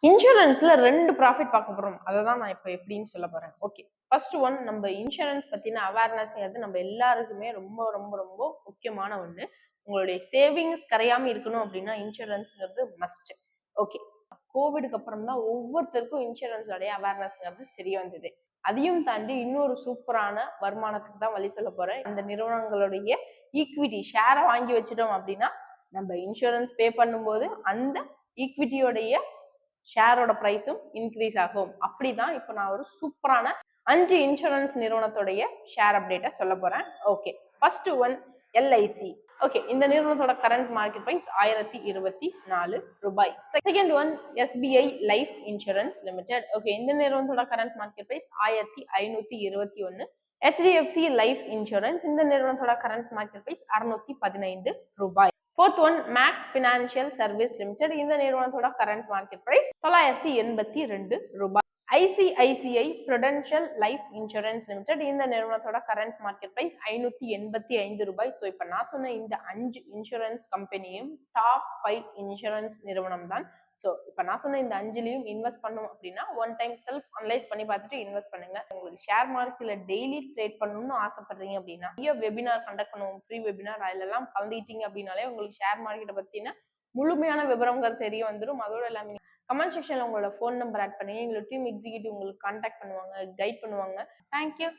இன்சூரன்ஸ்ல 2 profit பார்க்க போறோம். அதை தான் நான் இப்போ எப்படின்னு சொல்ல போறேன். ஓகே, ஃபர்ஸ்ட் ஒன், நம்ம இன்சூரன்ஸ் பத்தின அவேர்னஸ்ங்கிறது நம்ம எல்லாருக்குமே ரொம்ப ரொம்ப ரொம்ப முக்கியமான ஒண்ணு. உங்களுடைய சேவிங்ஸ் கரையாம இருக்கணும் அப்படின்னா இன்சூரன்ஸ்ங்கிறது மஸ்ட். ஓகே, கோவிடுக்கு அப்புறம் தான் ஒவ்வொருத்தருக்கும் இன்சூரன்ஸோடைய அவேர்னஸ்ங்கிறது தெரிய வந்தது. அதையும் தாண்டி இன்னொரு சூப்பரான வருமானத்துக்கு தான் வழி சொல்ல போறேன். இந்த நிறுவனங்களுடைய ஈக்விட்டி ஷேரை வாங்கி வச்சிட்டோம் அப்படின்னா நம்ம இன்சூரன்ஸ் பே பண்ணும்போது அந்த ஈக்விட்டியோடைய ஷேரோட பிரைஸும் இன்க்ரீஸ் ஆகும். அப்படிதான் இப்போ நான் ஒரு சூப்பரான 5 இன்சூரன்ஸ் நிறுவனத்தோடைய ஷேர் அப்டேட்டை சொல்ல போறேன். Okay, first one LIC. Okay, இந்த நிறுவனத்தோட கரண்ட் மார்க்கெட் பிரைஸ் 1024 ரூபாய். Second one SBI life insurance limited. Okay, இந்த நிறுவனத்தோட current market price 1521. HDFC life insurance, இந்த நிறுவனத்தோட கரண்ட் மார்க்கெட் பிரைஸ் 615 ரூபாய். Fourth one, Max Financial Service Limited. இந்த நிறுவனத்தோட கரண்ட் மார்க்கெட் பிரைஸ் 982 ரூபாய். ICICI Prudential Life Insurance Limited. இந்த நிறுவனத்தோட கரண்ட் மார்க்கெட் பிரைஸ் 585 ரூபாய். ஸோ இப்போ நான் சொன்ன இந்த 5 இன்சூரன்ஸ் கம்பெனியும் டாப் 5 இன்சூரன்ஸ் நிறுவனம் தான். ஸோ இப்போ நான் சொன்ன இந்த 5லையும் இன்வெஸ்ட் பண்ணும் அப்படின்னா ஒன் டைம் செல்ஃப் அனலைஸ் பண்ணி பார்த்துட்டு இன்வெஸ்ட் பண்ணுங்க. உங்களுக்கு ஷேர் மார்க்கெட்ல டெய்லி ட்ரேட் பண்ணணும்னு ஆசைப்படுறீங்க அப்படின்னா வெபினார் கண்டக்ட் பண்ணுவோம், ஃப்ரீ வெபினார். அதெல்லாம் கலந்துட்டீங்க அப்படின்னாலே உங்களுக்கு ஷேர் மார்க்கெட்டை பத்தின முழுமையான விவரங்கள் தெரிய வந்துடும். அதோட எல்லாமே கமெண்ட் செக்ஷன்ல உங்களோட ஃபோன் நம்பர் ஆட் பண்ணி எங்களோட டீம் எக்ஸிக்யூட்டிவ் உங்களுக்கு கான்டாக்ட் பண்ணுவாங்க, கைட் பண்ணுவாங்க. தேங்க்யூ.